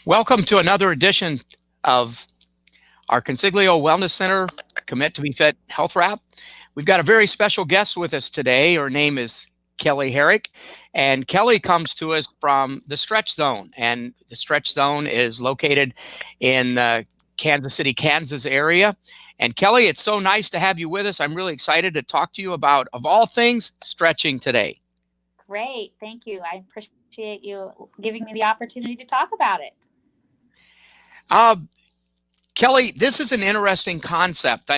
Welcome to another edition of our Consiglio Wellness Center Commit to Be Fit Health Wrap. We've got a very special guest with us today. Her name is Kelly Harrick, and Kelly comes to us from the Strech Zone. And the Strech Zone is located in Kansas City, Kansas area. And Kelly, it's so nice to have you with us. I'm really excited to talk to you about, of all things, stretching today. Great. Thank you. I appreciate you giving me the opportunity to talk about it. Uh, Kelly, this is an interesting concept.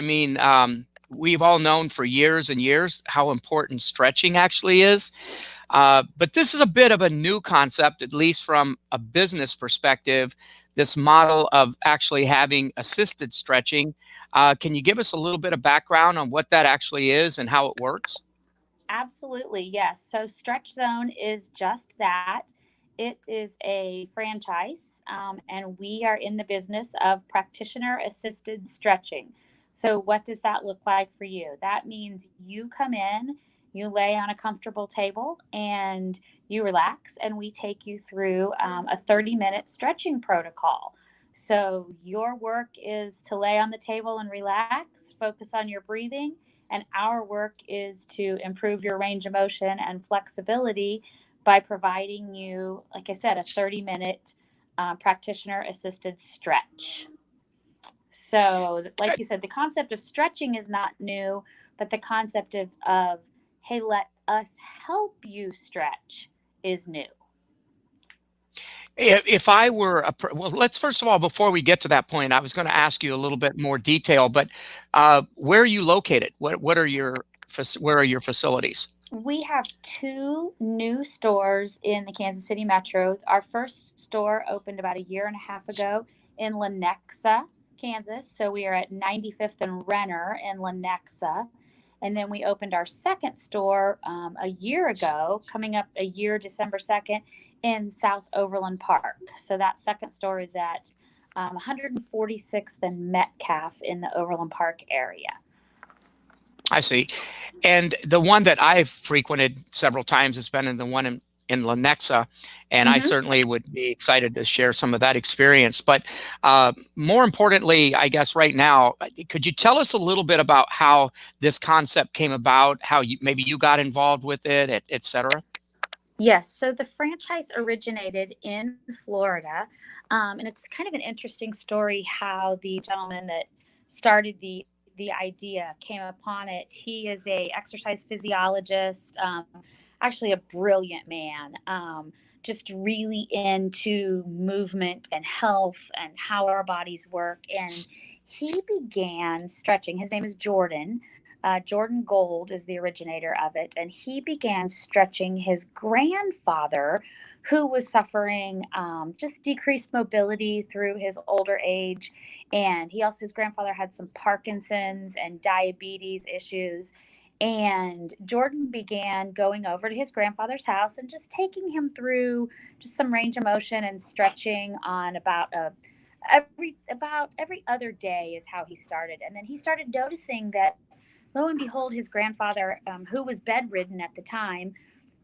We've all known for years and years how important stretching actually is. But this is a bit of a new concept, at least from a business perspective, this model of actually having assisted stretching. Can you give us a little bit of background on what that actually is and how it works? Absolutely. Yes. So Strech Zone is just that. It is a franchise, and we are in the business of practitioner assisted stretching. So, what does that look like for you? That means you come in, you lay on a comfortable table, and you relax, and we take you through a 30-minute stretching protocol. So, your work is to lay on the table and relax, focus on your breathing, and our work is to improve your range of motion and flexibility by providing you, like I said, a 30-minute practitioner assisted stretch. So, like you said, the concept of stretching is not new, but the concept of hey, let us help you stretch is new. If I were well, let's first of all, before we get to that point, I was going to ask you a little bit more detail. But where are you located? What are where are your facilities? We have two new stores in the Kansas City metro. Our first store opened about a year and a half ago in Lenexa, Kansas. So we are at 95th and Renner in Lenexa. And then we opened our second store a year ago, coming up a year, December 2nd, in South Overland Park. So that second store is at 146th and Metcalf in the Overland Park area. I see. And the one that I've frequented several times has been in the one in Lenexa, and I Mm-hmm. certainly would be excited to share some of that experience. But more importantly, I guess right now, could you tell us a little bit about how this concept came about, how maybe you got involved with it, et cetera? Yes, so the franchise originated in Florida, and it's kind of an interesting story how the gentleman that started the idea came upon it. He is a exercise physiologist, actually a brilliant man, just really into movement and health and how our bodies work. And he began stretching. His name is Jordan. Jordan Gold is the originator of it, and he began stretching his grandfather, who was suffering just decreased mobility through his older age. And he also, his grandfather had some Parkinson's and diabetes issues. And Jordan began going over to his grandfather's house and just taking him through just some range of motion and stretching on about every other day is how he started. And then he started noticing that lo and behold, his grandfather, who was bedridden at the time,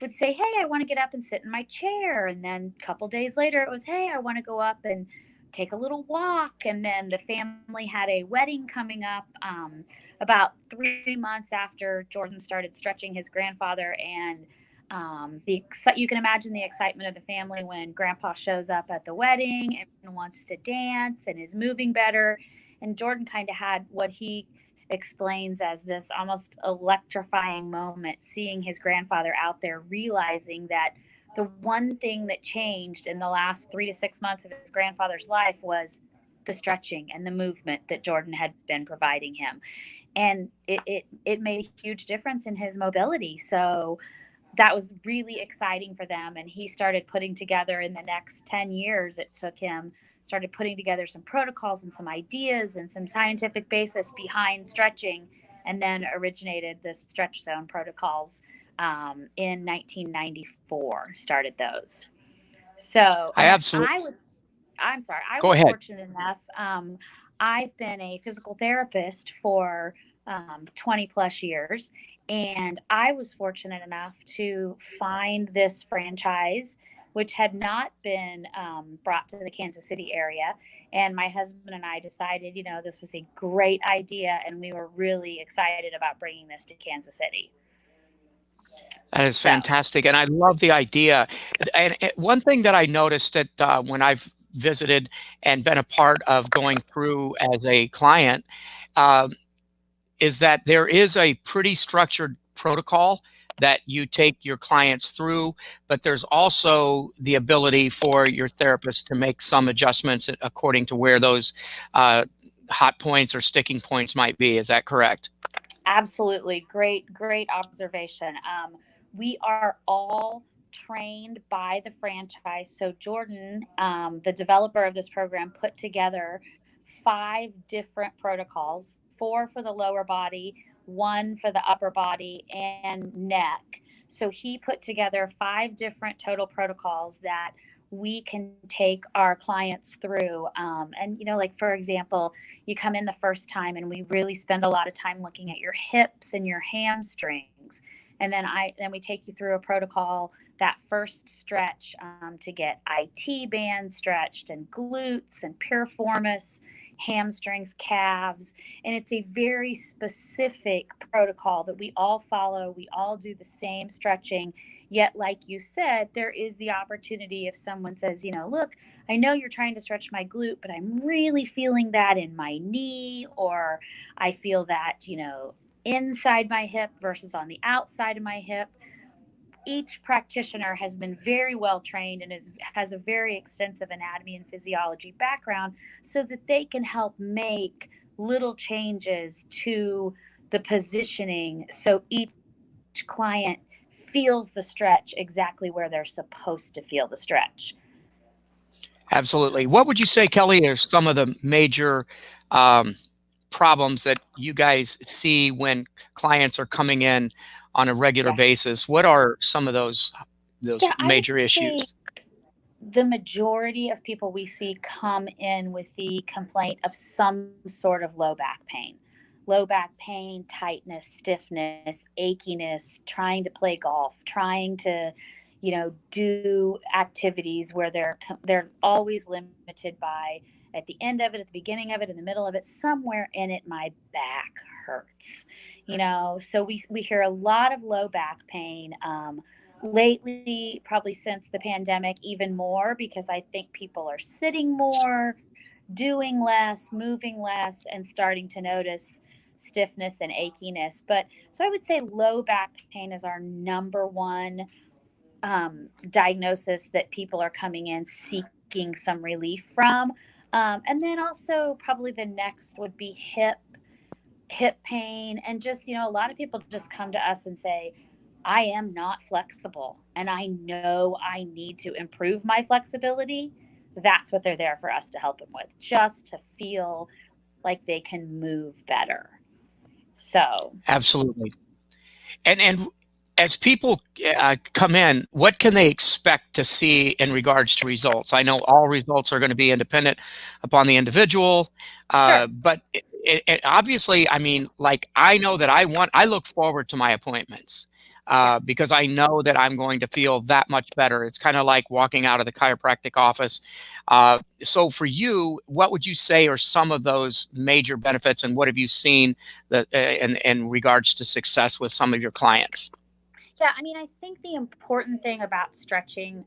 would say, "Hey, I want to get up and sit in my chair." And then a couple days later, it was, "Hey, I want to go up and take a little walk." And then the family had a wedding coming up about 3 months after Jordan started stretching his grandfather. And you can imagine the excitement of the family when grandpa shows up at the wedding and wants to dance and is moving better. And Jordan kind of had what he explains as this almost electrifying moment, seeing his grandfather out there, realizing that the one thing that changed in the last 3 to 6 months of his grandfather's life was the stretching and the movement that Jordan had been providing him. And it made a huge difference in his mobility. So that was really exciting for them. And he started putting together, in the next 10 years, it took him, started putting together some protocols and some ideas and some scientific basis behind stretching, and then originated the Strech Zone protocols in 1994, started those. So, I and then absolutely I'm sorry, I go was ahead. fortunate enough. I've been a physical therapist for 20 plus years, and I was fortunate enough to find this franchise which had not been brought to the Kansas City area. And my husband and I decided, this was a great idea, and we were really excited about bringing this to Kansas City. That is So, fantastic, and I love the idea. And one thing that I noticed that when I've visited and been a part of going through as a client, um, is that there is a pretty structured protocol that you take your clients through, but there's also the ability for your therapist to make some adjustments according to where those uh, hot points or sticking points might be. Is that correct? absolutely. Great observation. We are all trained by the franchise. So, Jordan, the developer of this program, put together 5 different protocols, 4 for the lower body, 1 for the upper body and neck. So, he put together 5 different total protocols that we can take our clients through. Like for example, you come in the first time and we really spend a lot of time looking at your hips and your hamstrings. And then we take you through a protocol, that first stretch, to get IT bands stretched and glutes and piriformis, hamstrings, calves. And it's a very specific protocol that we all follow. We all do the same stretching. Yet, like you said, there is the opportunity if someone says, look, I know you're trying to stretch my glute, but I'm really feeling that in my knee, or I feel that, inside my hip versus on the outside of my hip. Each practitioner has been very well trained and has a very extensive anatomy and physiology background so that they can help make little changes to the positioning so each client feels the stretch exactly where they're supposed to feel the stretch. Absolutely. What would you say, Kelly, are some of the major um, problems that you guys see when clients are coming in on a regular Yeah. basis? What are some of those Yeah, I would major say issues? the majority of people we see come in with the complaint of some sort of low back pain. Low back pain, tightness, stiffness, achiness, trying to play golf, trying to, do activities where they're always limited by at the end of it, at the beginning of it, in the middle of it, somewhere in it, my back hurts. So we hear a lot of low back pain. Lately, probably since the pandemic, even more because I think people are sitting more, doing less, moving less, and starting to notice stiffness and achiness. But so I would say low back pain is our number one diagnosis that people are coming in seeking some relief from. And then also, probably the next would be hip pain. And just, a lot of people just come to us and say, I am not flexible and I know I need to improve my flexibility. That's what they're there for us to help them with, just to feel like they can move better. So, Absolutely. And as people come in, what can they expect to see in regards to results? I know all results are going to be independent upon the individual, sure. but it obviously, I mean, like I know that I look forward to my appointments Yeah. because I know that I'm going to feel that much better. It's kind of like walking out of the chiropractic office. So for you, what would you say are some of those major benefits, and what have you seen that in regards to success with some of your clients? Yeah, I mean, I think the important thing about stretching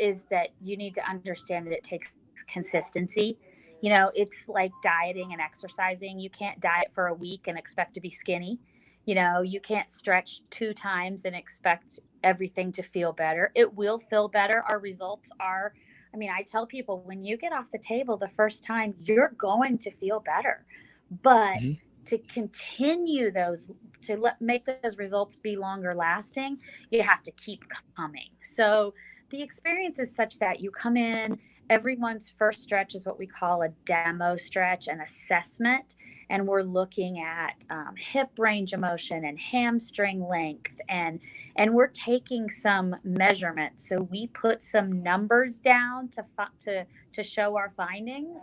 is that you need to understand that it takes consistency. It's like dieting and exercising. You can't diet for a week and expect to be skinny. You can't stretch 2 times and expect everything to feel better. It will feel better. Our results are, I mean, I tell people when you get off the table the first time, you're going to feel better. But Mhm. to continue those, make those results be longer lasting, you have to keep coming. So the experience is such that you come in, everyone's first stretch is what we call a demo stretch, an assessment. And we're looking at hip range of motion and hamstring length, and we're taking some measurements. So we put some numbers down to show our findings,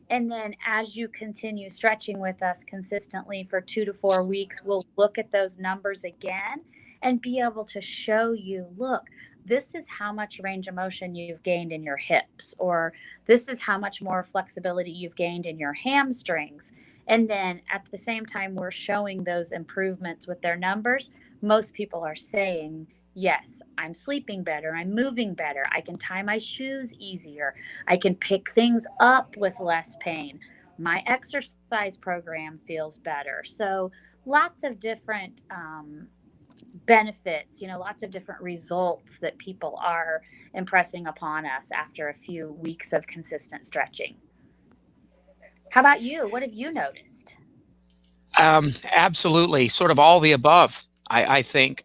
and then as you continue stretching with us consistently for 2 to 4 weeks, we'll look at those numbers again and be able to show you, look, this is how much range of motion you've gained in your hips, or this is how much more flexibility you've gained in your hamstrings. And then at the same time, we're showing those improvements with their numbers. Most people are saying, yes, I'm sleeping better, I'm moving better, I can tie my shoes easier, I can pick things up with less pain, my exercise program feels better. So lots of different benefits, lots of different results that people are impressing upon us after a few weeks of consistent stretching. How about you? What have you noticed? Absolutely, sort of all the above. I think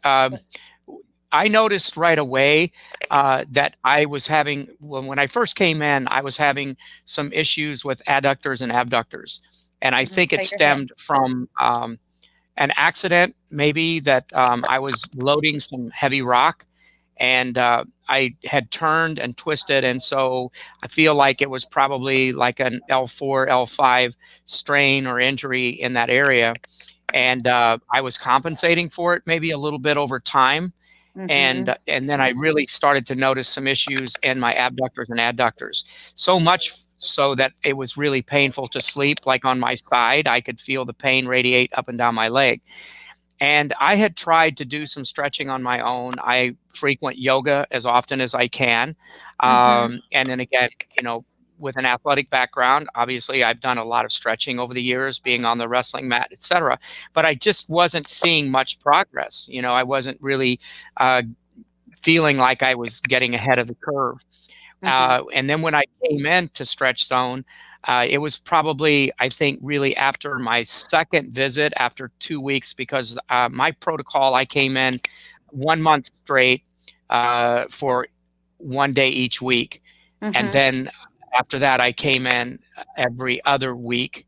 I noticed right away that I was having, when I first came in, I was having some issues with adductors and abductors. And I think So it your hip. stemmed from an accident, maybe that I was loading some heavy rock and I had turned and twisted. And so I feel like it was probably like an L4, L5 strain or injury in that area. And I was compensating for it maybe a little bit over time. Mm-hmm. And then I really started to notice some issues in my abductors and adductors. So much so that it was really painful to sleep. Like on my side, I could feel the pain radiate up and down my leg. And I had tried to do some stretching on my own. I frequent yoga as often as I can. Mm-hmm. And then again, with an athletic background, obviously I've done a lot of stretching over the years, being on the wrestling mat, etc. But I just wasn't seeing much progress. I wasn't really uh, feeling like I was getting ahead of the curve. Mm-hmm. And then when I came into Strech Zone, it was probably, I think, really after my second visit, after 2 weeks, because my protocol, I came in 1 month straight for 1 day each week. And Mm-hmm. then after that, I came in every other week.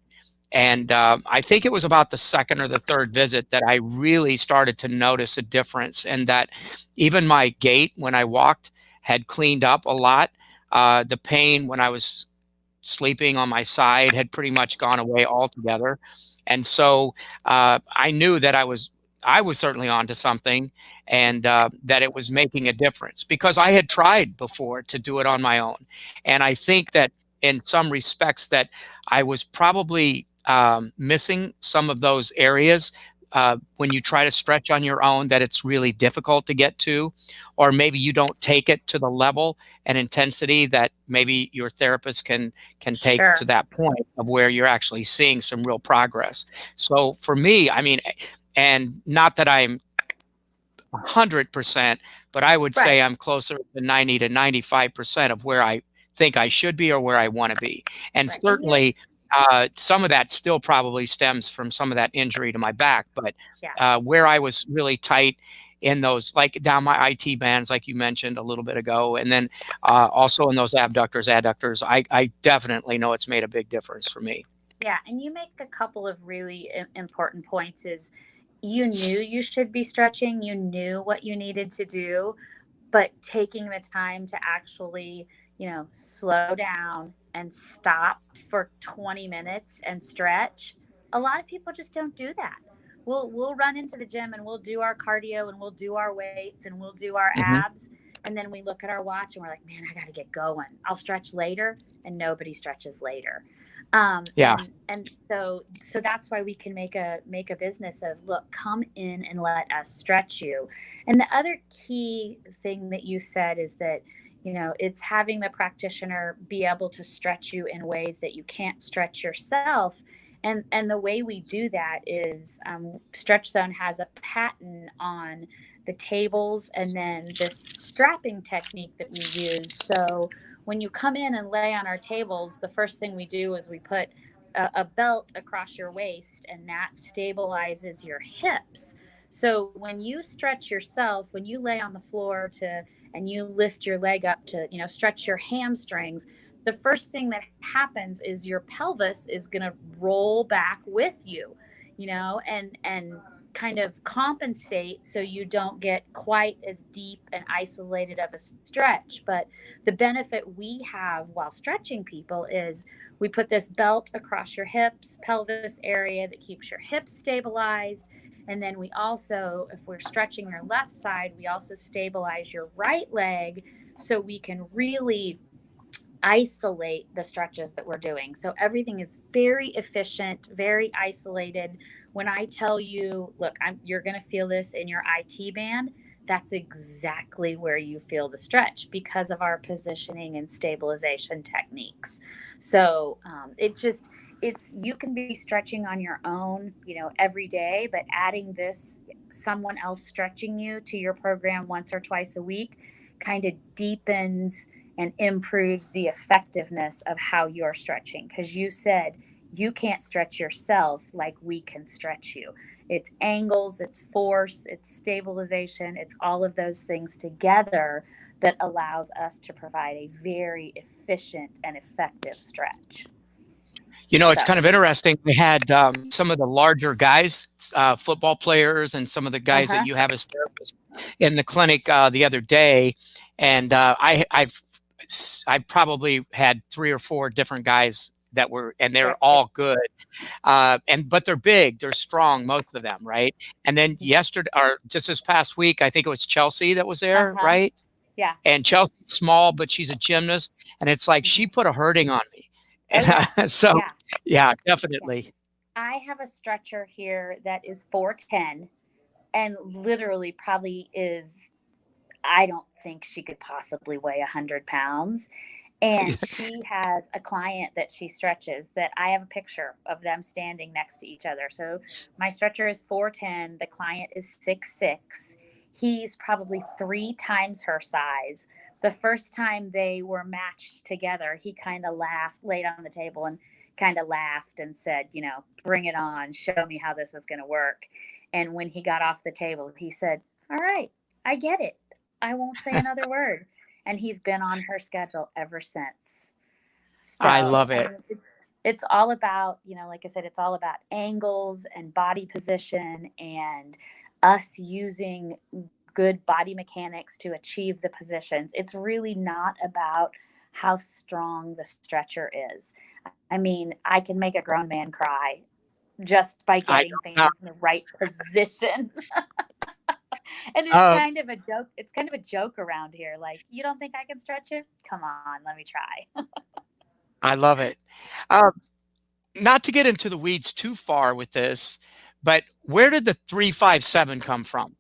And I think it was about the second or the third visit that I really started to notice a difference, and that even my gait when I walked had cleaned up a lot. The pain when I was sleeping on my side had pretty much gone away altogether. And so I knew that I was certainly onto something, and that it was making a difference because I had tried before to do it on my own. And I think that in some respects that I was probably missing some of those areas when you try to stretch on your own, that it's really difficult to get to, or maybe you don't take it to the level and intensity that maybe your therapist can take to Sure. that point of where you're actually seeing some real progress. So for me, I mean, and not that I'm 100%, but I would Right. say I'm closer to 90 to 95% of where I think I should be or where I want to be. And Right. And you're, certainly, some of that still probably stems from some of that injury to my back. But yeah. where I was really tight in those, like down my IT bands, like you mentioned a little bit ago, and then also in those abductors, adductors, I definitely know it's made a big difference for me. Yeah, and you make a couple of really important points. Is you knew you should be stretching, you knew what you needed to do, but taking the time to actually, slow down and stop for 20 minutes and stretch. A lot of people just don't do that. We'll run into the gym and we'll do our cardio and we'll do our weights and we'll do our Hmm. abs, and then we look at our watch and we're like, man, I got to get going. I'll stretch later, and nobody stretches later. Yeah. And so that's why we can make a business of, look, come in and let us stretch you. And the other key thing that you said is that, it's having the practitioner be able to stretch you in ways that you can't stretch yourself. And the way we do that is, Strech Zone has a patent on the tables and then this strapping technique that we use. So when you come in and lay on our tables, the first thing we do is we put a belt across your waist, and that stabilizes your hips. So when you stretch yourself, when you lay on the floor to and you lift your leg up to, stretch your hamstrings, the first thing that happens is your pelvis is going to roll back with you, and kind of compensate so you don't get quite as deep and isolated of a stretch. But the benefit we have while stretching people is we put this belt across your hips, pelvis area that keeps your hips stabilized. And then we also, if we're stretching your left side, we also stabilize your right leg so we can really isolate the stretches that we're doing. So everything is very efficient, very isolated. When I tell you, look, you're going to feel this in your IT band, that's exactly where you feel the stretch because of our positioning and stabilization techniques. So it's you can be stretching on your own, every day, but adding this someone else stretching you to your program once or twice a week kind of deepens and improves the effectiveness of how you're stretching. Because you said you can't stretch yourself like we can stretch you. It's angles, it's force, it's stabilization, it's all of those things together that allows us to provide a very efficient and effective stretch. It's So, kind of interesting. We had some of the larger guys, football players, and some of the uh guys that huh. you have as therapists in the clinic the other day, and I probably had 3 or 4 different guys that were, and they're Right. all good, but they're big, they're strong, most of them, right? And then yesterday, or just this past week, I think it was Chelsea that was Uh there, huh. right? Yeah. And Chelsea's small, but she's a gymnast, and it's like she Hmm. put a hurting on me. Oh, And yeah. so, Yeah. yeah, Yeah. definitely. I have a stretcher here that is 410 and literally probably is, I don't think she could possibly weigh 100 pounds. And she has a client that she stretches that I have a picture of them standing next to each other. So my stretcher is 410. The client is 6'6". He's probably 3 times her size. The first time they were matched together, he kind of laughed, laid on the table and kind of laughed and said, bring it on, show me how this is going to work. And when he got off the table, he said, all right, I get it. I won't say another word. And he's been on her schedule ever since. I So, love I it. mean, it's all about, like I said, it's all about angles and body position and us using good body mechanics to achieve the positions. It's really not about how strong the stretcher is. I mean, I can make a grown man cry just by I getting know. things in the right position. And it's Uh, kind of a joke. It's kind of a joke around here. Like, you don't think I can stretch it? Come on, let me try. I love it. Uh, Not to get into the weeds too far with this, but where did the 357 come from?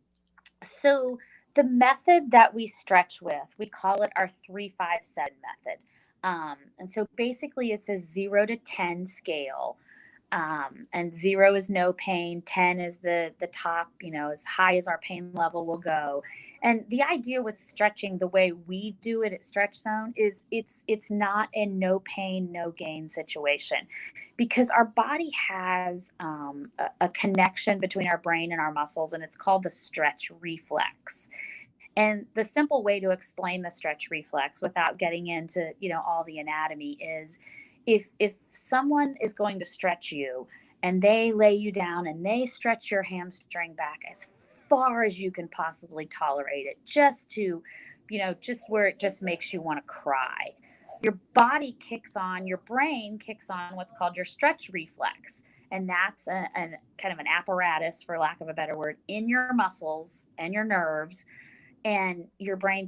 So, the method that we stretch with, we call it our 357 method. And so basically, it's a 0 to 10 scale. And 0 is no pain, 10 is the top, as high as our pain level will go. And the idea with stretching the way we do it at Strech Zone is it's not a no pain no gain situation, because our body has a connection between our brain and our muscles, and it's called the stretch reflex. And the simple way to explain the stretch reflex without getting into, all the anatomy is, if someone is going to stretch you and they lay you down and they stretch your hamstring back as far as you can possibly tolerate it, just to, just where it just makes you want to cry. Your body kicks on, your brain kicks on what's called your stretch reflex. And that's a kind of an apparatus, for lack of a better word, in your muscles and your nerves. And your brain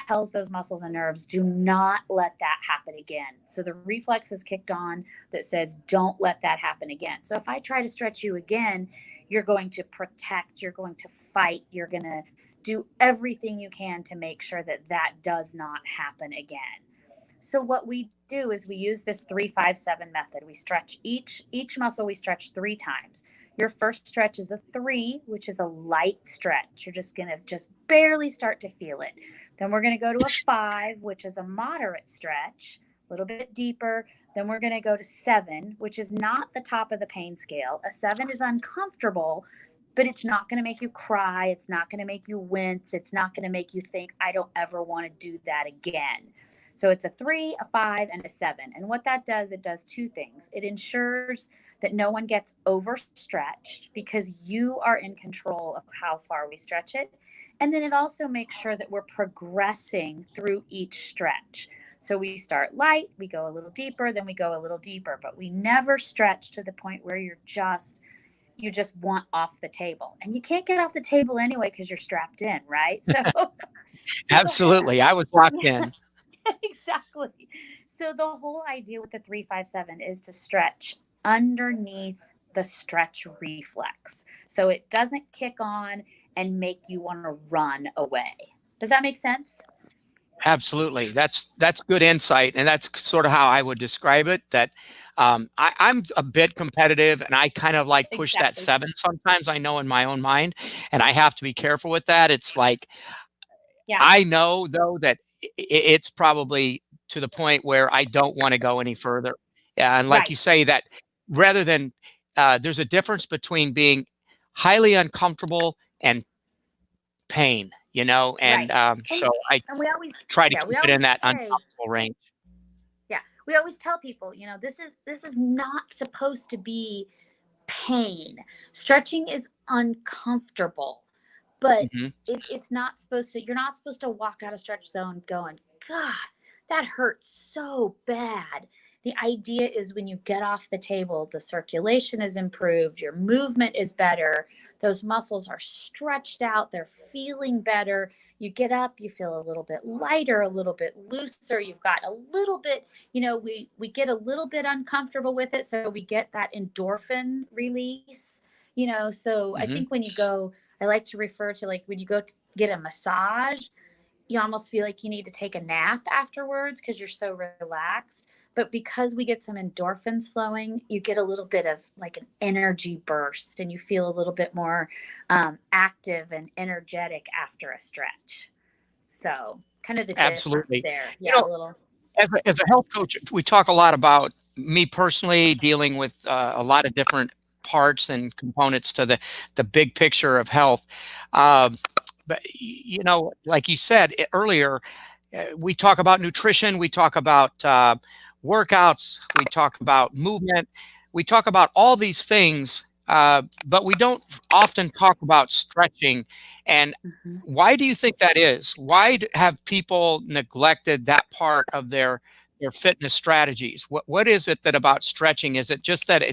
tells those muscles and nerves, do not let that happen again. So the reflex is kicked on that says, don't let that happen again. So if I try to stretch you again, you're going to protect, you're going to fight, you're going to do everything you can to make sure that that does not happen again. So what we do is we use this 357 method. We stretch each muscle, we stretch 3 times. Your first stretch is a 3, which is a light stretch. You're just going to just barely start to feel it. Then we're going to go to a 5, which is a moderate stretch, a little bit deeper. Then we're going to go to 7, which is not the top of the pain scale. A 7 is uncomfortable, but it's not going to make you cry. It's not going to make you wince. It's not going to make you think, I don't ever want to do that again. So it's a 3, a 5, and a 7. And what that does, it does 2 things. It ensures that no one gets overstretched because you are in control of how far we stretch it. And then it also makes sure that we're progressing through each stretch. So we start light, we go a little deeper, then we go a little deeper, but we never stretch to the point where you're just, you just want off the table. And you can't get off the table anyway because you're strapped in, right? So the whole Absolutely. I was locked yeah, in. exactly. So the whole idea with the 357 is to stretch underneath the stretch reflex. So it doesn't kick on and make you want to run away. Does that make sense? Absolutely. That's good insight, and that's sort of how I would describe it. That I'm a bit competitive, and I kind of like push that Exactly. seven sometimes. I know in my own mind, and I have to be careful with that. It's like Yeah. I know though that it's probably to the point where I don't want to go any further. Yeah, and like Right. you say, that rather than there's a difference between being highly uncomfortable and pain, and Right. And so I and we always try to yeah, we keep it always in that say uncomfortable range. yeah, we always tell people, this is not supposed to be pain. Stretching is uncomfortable, but Mhm. it's not supposed to. You're not supposed to walk out of stretch zone going, God, that hurts so bad. The idea is when you get off the table, the circulation is improved, your movement is better, those muscles are stretched out, they're feeling better. You get up, you feel a little bit lighter, a little bit looser. You've got a little bit, we get a little bit uncomfortable with it, so we get that endorphin release. So I Mhm. think when you go, I like to refer to like when you go to get a massage, you almost feel like you need to take a nap afterwards because you're so relaxed. But because we get some endorphins flowing, you get a little bit of like an energy burst and you feel a little bit more active and energetic after a stretch. So, kind of the difference Absolutely. there. You Yeah, know, a little. as a health coach, we talk a lot about me personally dealing with a lot of different parts and components to the big picture of health. Um, but like you said earlier, we talk about nutrition, we talk about workouts, we talk about movement, we talk about all these things, but we don't often talk about stretching. And Mhm. why do you think that is? Why have people neglected that part of their fitness strategies? What is it that about stretching? Is it just that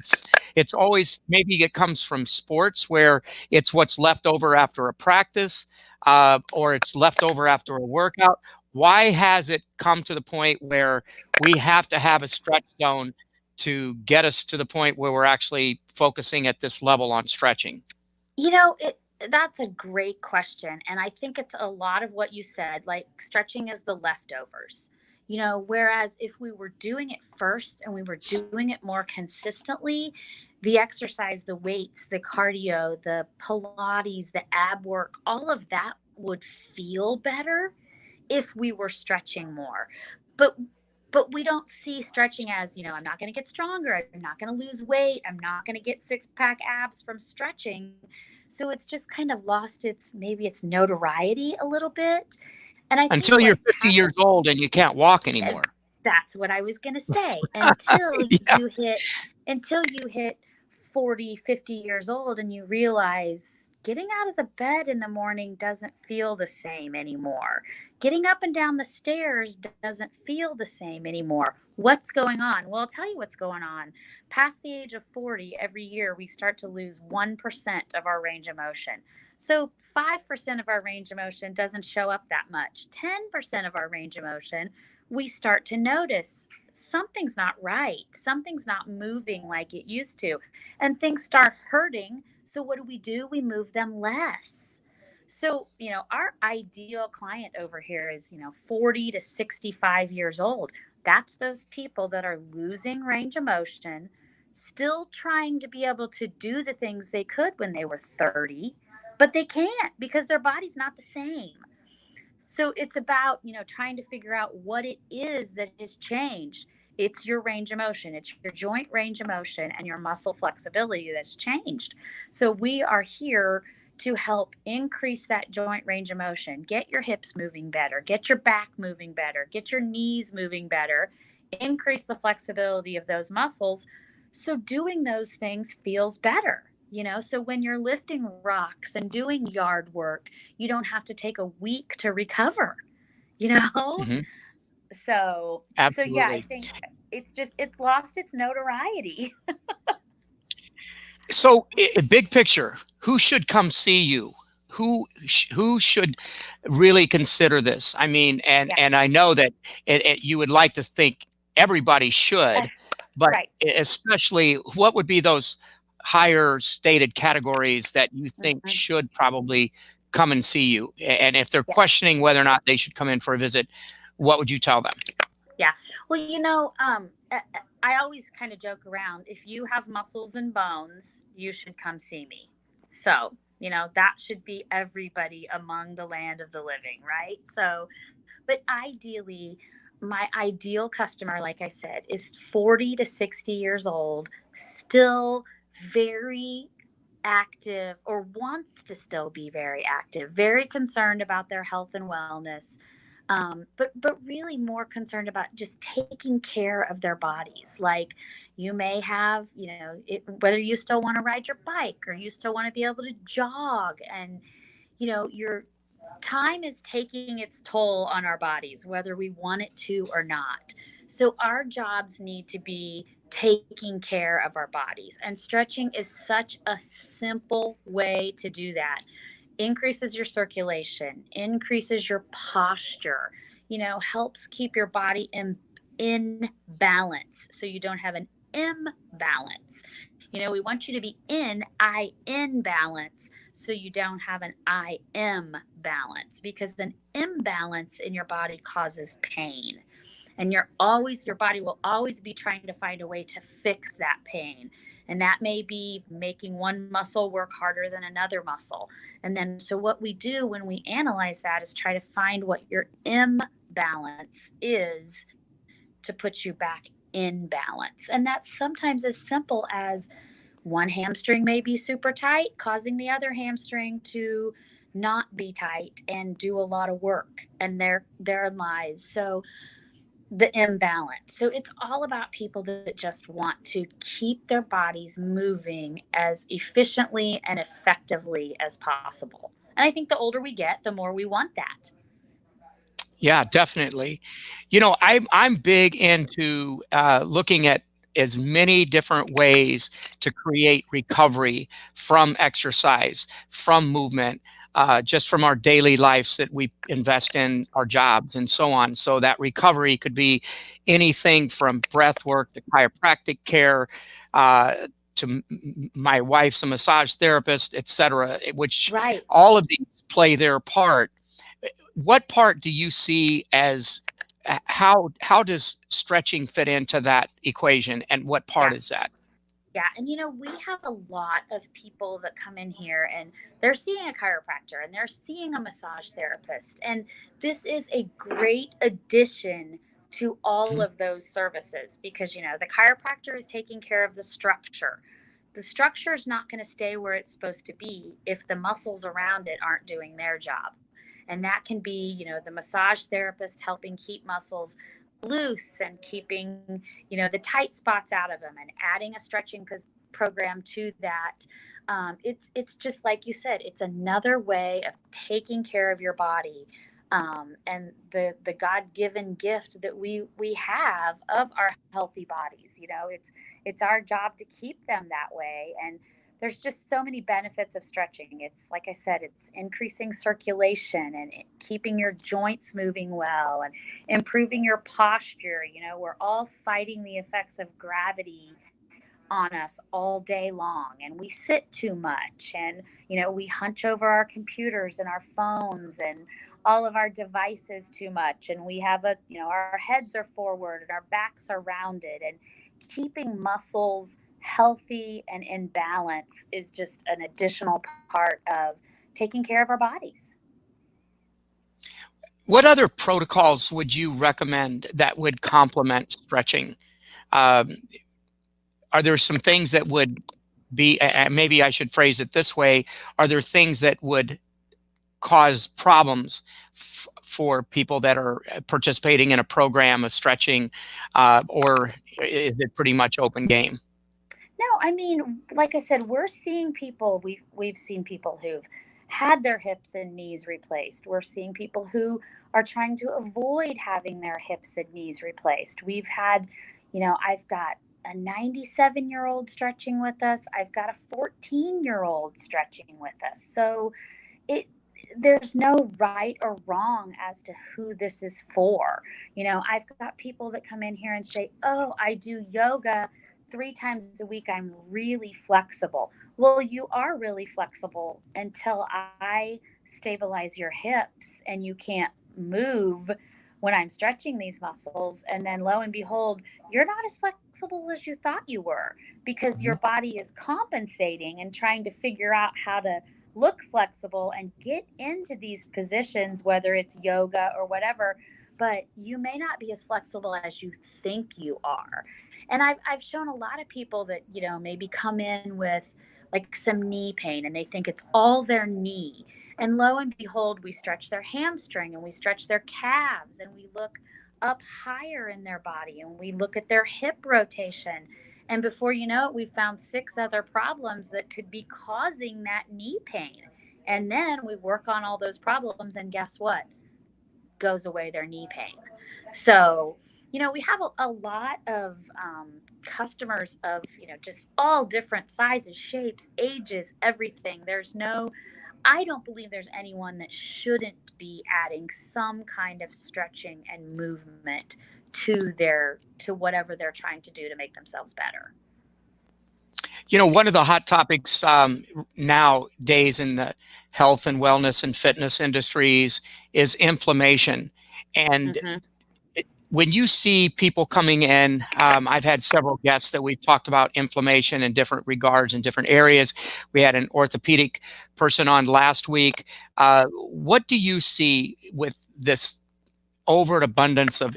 it's always, maybe it comes from sports where it's what's left over after a practice, or it's left over after a workout? Why has it come to the point where we have to have a stretch zone to get us to the point where we're actually focusing at this level on stretching? That's a great question. And I think it's a lot of what you said, like stretching is the leftovers. Whereas if we were doing it first and we were doing it more consistently, the exercise, the weights, the cardio, the Pilates, the ab work, all of that would feel better if we were stretching more. But we don't see stretching as, I'm not going to get stronger, I'm not going to lose weight, I'm not going to get six pack abs from stretching. So it's just kind of lost its notoriety a little bit. And I think Until what you're 50 years happened, old and you can't walk anymore. that's what I was going to say, until Yeah. you hit 40, 50 years old and you realize getting out of the bed in the morning doesn't feel the same anymore. Getting up and down the stairs doesn't feel the same anymore. What's going on? Well, I'll tell you what's going on. Past the age of 40, every year we start to lose 1% of our range of motion. So 5% of our range of motion doesn't show up that much. 10% of our range of motion, we start to notice something's not right. Something's not moving like it used to. And things start hurting. So, what do? We move them less. So, our ideal client over here is, 40 to 65 years old. That's those people that are losing range of motion, still trying to be able to do the things they could when they were 30, but they can't because their body's not the same. So it's about, trying to figure out what it is that has changed. It's your range of motion, it's your joint range of motion and your muscle flexibility that's changed. So we are here to help increase that joint range of motion, get your hips moving better, get your back moving better, get your knees moving better, increase the flexibility of those muscles. So doing those things feels better. So when you're lifting rocks and doing yard work, you don't have to take a week to recover, you know? Hmm. So yeah, I Absolutely. think it's lost its notoriety. So, big picture, who should come see you? Who should really consider this? I mean, and Yeah. and I know that you would like to think everybody Uh, should, but right. especially what would be those higher stated categories that you think Mhm. should probably come and see you? And if they're Yeah. questioning whether or not they should come in for a visit, what would you tell them? Yeah. Well, I always kind of joke around. If you have muscles and bones, you should come see me. So, that should be everybody among the land of the living, right? So, but ideally, my ideal customer, like I said, is 40 to 60 years old, still very active or wants to still be very active, very concerned about their health and wellness, but really more concerned about just taking care of their bodies. Like you may have, whether you still want to ride your bike or you still want to be able to jog, and your time is taking its toll on our bodies, whether we want it to or not. So our jobs need to be taking care of our bodies. And stretching is such a simple way to do that. Increases your circulation, increases your posture, helps keep your body in balance so you don't have an imbalance. We want you to be in balance so you don't have an I am balance, because an imbalance in your body causes pain. And your body will always be trying to find a way to fix that pain. And that may be making one muscle work harder than another muscle. And then, so what we do when we analyze that is try to find what your imbalance is to put you back in balance. And that's sometimes as simple as one hamstring may be super tight, causing the other hamstring to not be tight and do a lot of work. And therein lies the imbalance. So it's all about people that just want to keep their bodies moving as efficiently and effectively as possible. And I think the older we get, the more we want that. Yeah, definitely. I'm big into looking at as many different ways to create recovery from exercise, from movement, just from our daily lives that we invest in our jobs and so on. So that recovery could be anything from breath work to chiropractic care. Uh, my wife's a massage therapist, etc., which Right. all of these play their part. What part do you see as how does stretching fit into that equation, and what part Yeah. is that? Yeah. And we have a lot of people that come in here and they're seeing a chiropractor and they're seeing a massage therapist. And this is a great addition to all Mhm. of those services, because, the chiropractor is taking care of the structure. The structure is not going to stay where it's supposed to be if the muscles around it aren't doing their job. And that can be, the massage therapist helping keep muscles loose and keeping, the tight spots out of them, and adding a stretching program to that. It's just like you said, it's another way of taking care of your body, and the God given gift that we have of our healthy bodies. It's our job to keep them that way. And there's just so many benefits of stretching. It's like I said, it's increasing circulation and keeping your joints moving well and improving your posture. We're all fighting the effects of gravity on us all day long, and we sit too much, and we hunch over our computers and our phones and all of our devices too much, and we have our heads are forward and our backs are rounded. And keeping muscles healthy and in balance is just an additional part of taking care of our bodies. What other protocols would you recommend that would complement stretching? Um, are there some things that would be, maybe I should phrase it this way, are there things that would cause problems for people that are participating in a program of stretching, or is it pretty much open game? No, I mean, like I said, we've seen people who've had their hips and knees replaced. We're seeing people who are trying to avoid having their hips and knees replaced. We've had, I've got a 97-year-old stretching with us. I've got a 14-year-old stretching with us. So it there's no right or wrong as to who this is for. I've got people that come in here and say, "Oh, I do yoga 3 times a week. I'm really flexible." Well, you are really flexible until I stabilize your hips and you can't move when I'm stretching these muscles. And then lo and behold, you're not as flexible as you thought you were, because your Mhm. body is compensating and trying to figure out how to look flexible and get into these positions, whether it's yoga or whatever. But you may not be as flexible as you think you are. And I've shown a lot of people that, maybe come in with like some knee pain and they think it's all their knee. And lo and behold, we stretch their hamstring and we stretch their calves and we look up higher in their body and we look at their hip rotation. And before you know it, we've found 6 other problems that could be causing that knee pain. And then we work on all those problems, and guess what? Goes away their knee pain. So, we have a lot of customers of, just all different sizes, shapes, ages, everything. I don't believe there's anyone that shouldn't be adding some kind of stretching and movement to whatever they're trying to do to make themselves better. One of the hot topics nowadays in the health and wellness and fitness industries is inflammation. And Mm-hmm. when you see people coming in, I've had several guests that we've talked about inflammation in different regards in different areas. We had an orthopedic person on last week. What do you see with this overabundance of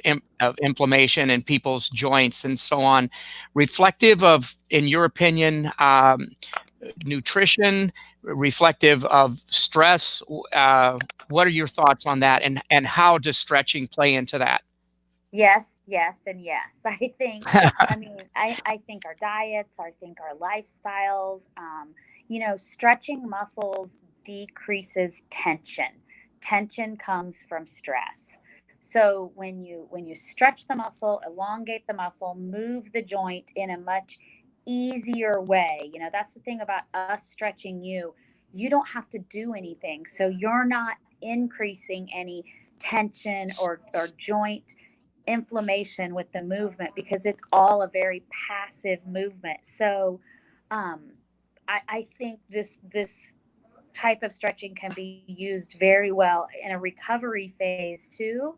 inflammation in people's joints and so on, reflective of, in your opinion, nutrition, reflective of stress? What are your thoughts on that, and how does stretching play into that? Yes, yes, and yes. I think our diets, I think our lifestyles, stretching muscles decreases tension. Tension comes from stress. So when you stretch the muscle, elongate the muscle, move the joint in a much easier way. That's the thing about us stretching you. You don't have to do anything. So you're not increasing any tension or joint inflammation with the movement, because it's all a very passive movement. So um, I think this type of stretching can be used very well in a recovery phase too,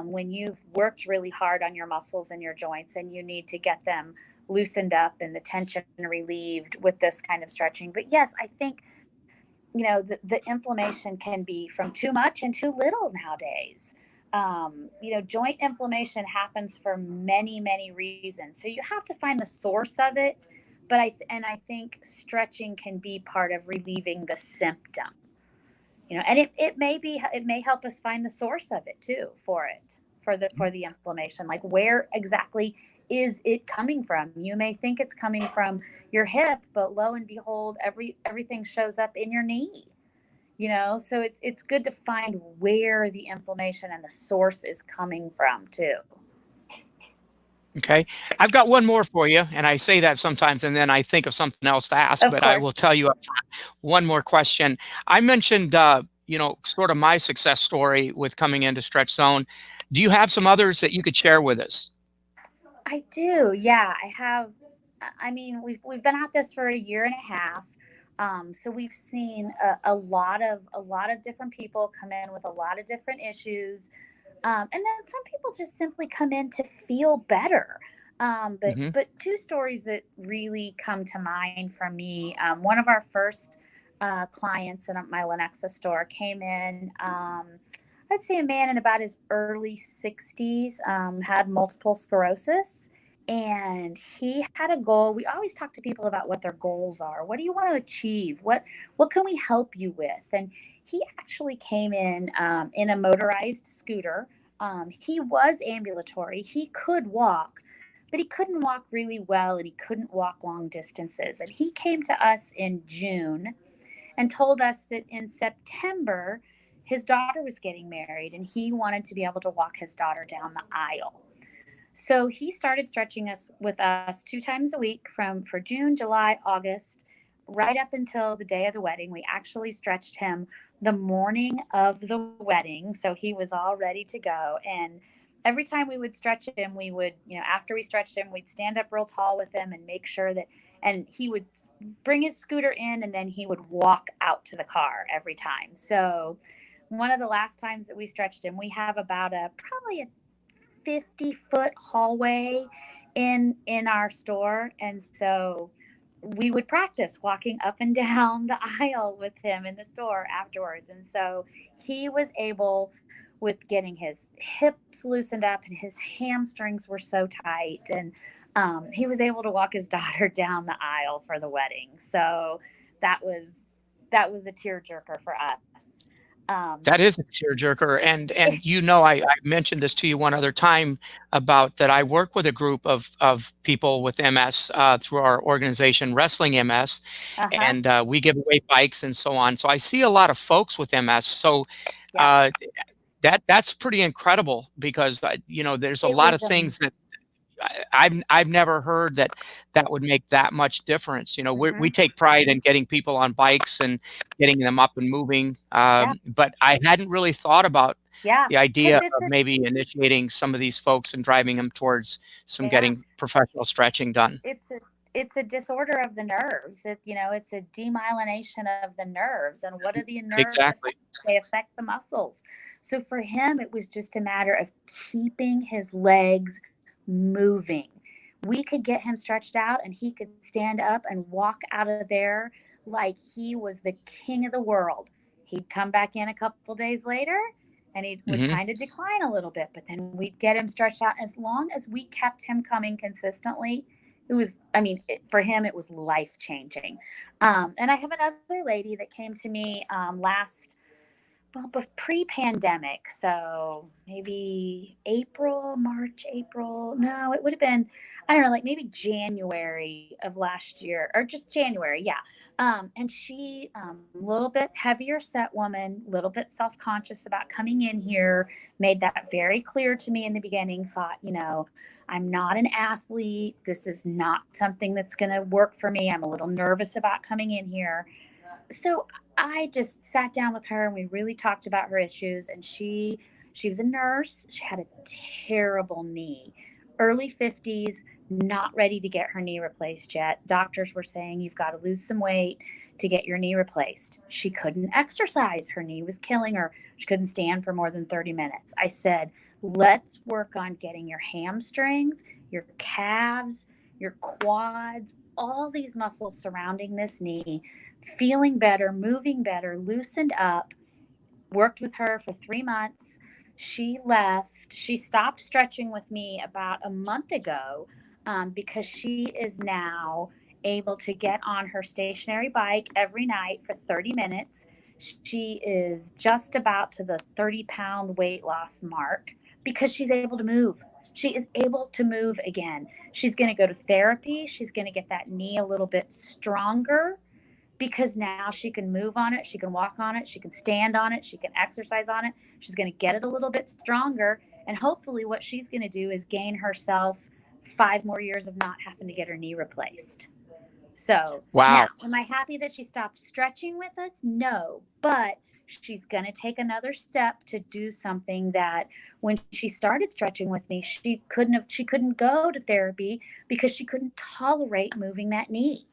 when you've worked really hard on your muscles and your joints and you need to get them loosened up and the tension relieved with this kind of stretching. But yes, I think the inflammation can be from too much and too little nowadays. Joint inflammation happens for many, many reasons. So you have to find the source of it. But I think stretching can be part of relieving the symptom. And it may help us find the source of it too, for the inflammation. Like, where exactly is it coming from? You may think it's coming from your hip, but lo and behold, everything shows up in your knee. So it's good to find where the inflammation and the source is coming from too. Okay. I've got one more for you, and I say that sometimes, and then I think of something else to ask, Of but I will course. tell you up front one more question. I mentioned, sort of my success story with coming into Strech Zone. Do you have some others that you could share with us? I do. Yeah, I have. We've been at this for a year and a half. So we've seen a lot of different people come in with a lot of different issues, and then some people just simply come in to feel better. But Hmm. but two stories that really come to mind for me. One of our first clients in my Lenexa store came in. I'd say a man in about his early 60s, had multiple sclerosis, and he had a goal. We always talk to people about what their goals are. What do you want to achieve? What can we help you with? And he actually came in a motorized scooter. He was ambulatory. He could walk, but he couldn't walk really well, and he couldn't walk long distances. And he came to us in June and told us that in September, his daughter was getting married and he wanted to be able to walk his daughter down the aisle. So he started stretching us with us 2 times a week for June, July, August, right up until the day of the wedding. We actually stretched him the morning of the wedding, so he was all ready to go. And every time we would stretch him, we would, after we stretched him, we'd stand up real tall with him and make sure that, and he would bring his scooter in and then he would walk out to the car every time. So one of the last times that we stretched him, we have about probably a 50-foot hallway in our store, and so we would practice walking up and down the aisle with him in the store afterwards. And so he was able, with getting his hips loosened up and his hamstrings were so tight, and he was able to walk his daughter down the aisle for the wedding. So that was that was a tearjerker for us. That is a tearjerker, and I mentioned this to you one other time about that I work with a group of people with MS through our organization Wrestling MS, Uh-huh. and we give away bikes and so on. So I see a lot of folks with MS. So Yeah. uh, that's pretty incredible because there's a It lot was of things that I've never heard that would make that much difference. We mhm. take pride in getting people on bikes and getting them up and moving, Yeah. but I hadn't really thought about Yeah. the Cuz idea it's of a maybe initiating some of these folks and driving them towards some yeah. getting professional stretching done. It's a disorder of the nerves. It's a demyelination of the nerves. And what do the nerves affect? Exactly. They affect the muscles. So for him, it was just a matter of keeping his legs moving. We could get him stretched out and he could stand up and walk out of there like he was the king of the world. He'd come back in a couple days later and he would Hmm. kind of decline a little bit, but then we'd get him stretched out. As long as we kept him coming consistently, it was, I mean, for him it was life changing. And I have another lady that came to me last, well, but pre-pandemic, so maybe April, March, April. No, it would have been, I don't know, like maybe January of last year, or just January, yeah. And she, a little bit heavier set woman, a little bit self-conscious about coming in here, made that very clear to me in the beginning. Thought, I'm not an athlete. This is not something that's going to work for me. I'm a little nervous about coming in here. So I just sat down with her and we really talked about her issues. And she was a nurse. She had a terrible knee, early 50s, not ready to get her knee replaced yet. Doctors were saying you've got to lose some weight to get your knee replaced. She couldn't exercise. Her knee was killing her. She couldn't stand for more than 30 minutes. I said, let's work on getting your hamstrings, your calves, your quads, all these muscles surrounding this knee feeling better, moving better, loosened up. Worked with her for 3 months. She left. She stopped stretching with me about a month ago because she is now able to get on her stationary bike every night for 30 minutes. She is just about to the 30-pound weight loss mark because she's able to move. She is able to move again. She's going to go to therapy. She's going to get that knee a little bit stronger because now she can move on it, she can walk on it, she can stand on it, she can exercise on it. She's going to get it a little bit stronger. And hopefully, what she's going to do is gain herself 5 more years of not having to get her knee replaced. So now, Wow. am I happy that she stopped stretching with us? No, but she's going to take another step to do something that when she started stretching with me, she couldn't go to therapy because she couldn't tolerate moving that knee.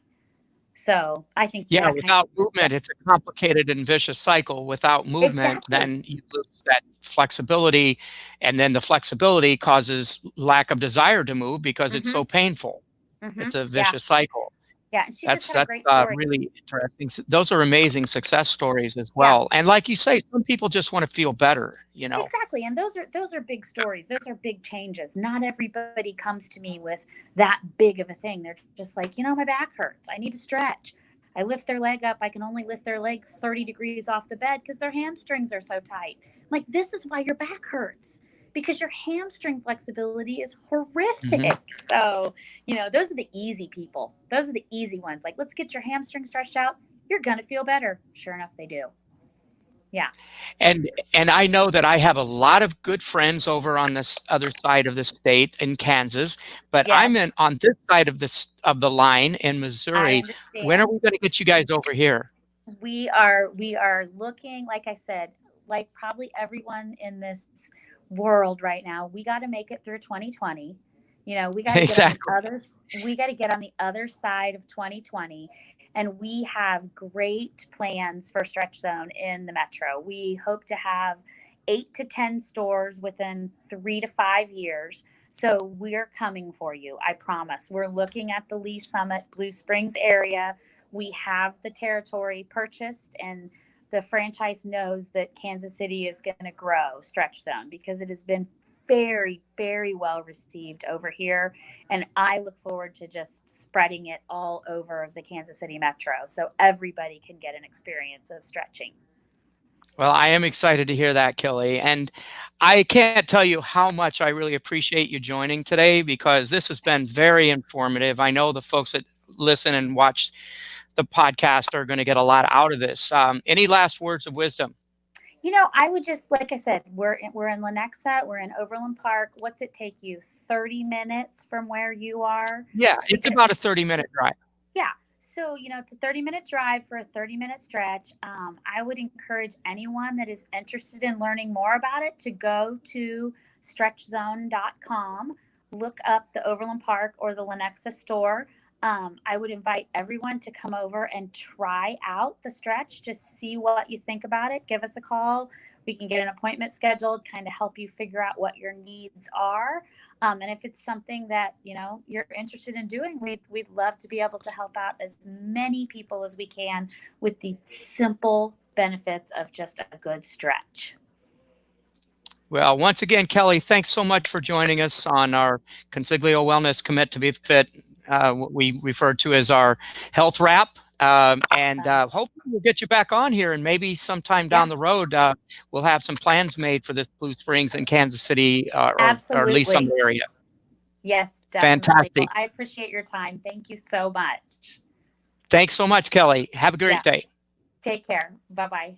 So I think Yeah, that kind without of, movement, it's a complicated and vicious cycle. Without movement, exactly. then you lose that flexibility, and then the flexibility causes lack of desire to move because it's Mhm. so painful. It's Mhm. a Yeah. vicious cycle. Yeah, and she just That's had a that's great story. really interesting. Those are amazing success stories as Yeah. well. And like you say, some people just want to feel better. Exactly. And those are big stories. Those are big changes. Not everybody comes to me with that big of a thing. They're just like, my back hurts. I need to stretch. I lift their leg up. I can only lift their leg 30 degrees off the bed because their hamstrings are so tight. I'm like, this is why your back hurts because your hamstring flexibility is Mhm. horrific. So, those are the easy people. Those are the easy ones. Like, let's get your hamstring stretched out. You're going to feel better. Sure enough, they do. Yeah. And I know that I have a lot of good friends over on this other side of the state in Kansas, but I'm in Yes, on this side of the line in I Missouri. When are understand. we going to get you guys over here? We are looking, like I said, like probably everyone in this world right now, we got to make it through 2020. You know, we got to get on the Exactly. we got to get on the other side of 2020, and we have great plans for Stretch Zone in the metro. We hope to have 8 to 10 stores within 3 to 5 years. So we're coming for you. I promise. We're looking at the Lee Summit, Blue Springs area. We have the territory purchased, and the franchise knows that Kansas City is going to grow Stretch Zone because it has been very, very well received over here. And I look forward to just spreading it all over the Kansas City metro so everybody can get an experience of stretching. Well, I am excited to hear that, Kelly. And I can't tell you how much I really appreciate you joining today because this has been very informative. I know the folks that listen and watch the podcast are going to get a lot out of this. Any last words of wisdom? You know, I would just, like I said, we're in Lenexa, we're in Overland Park. What's it take you? 30 minutes from where you are Yeah, to it's get about a 30-minute drive. Yeah. So, it's a 30-minute drive for a 30-minute stretch. I would encourage anyone that is interested in learning more about it to go to stretchzone.com, look up the Overland Park or the Lenexa store. I would invite everyone to come over and try out the stretch, just see what you think about it. Give us a call. We can get an appointment scheduled, kind of help you figure out what your needs are. And if it's something that you're interested in doing, we'd love to be able to help out as many people as we can with the simple benefits of just a good stretch. Well, once again, Kelly, thanks so much for joining us on our Consiglio Wellness Commit to be Fit, what we refer to as our health wrap. And Awesome. hopefully we'll get you back on here, and maybe sometime Yeah, down the road, we'll have some plans made for this Blue Springs in Kansas City, or at least some absolutely. area. Yes, definitely. Well, Fantastic. I appreciate your time. Thank you so much. Thanks so much, Kelly. Have a great Yeah, day. take care. Bye bye.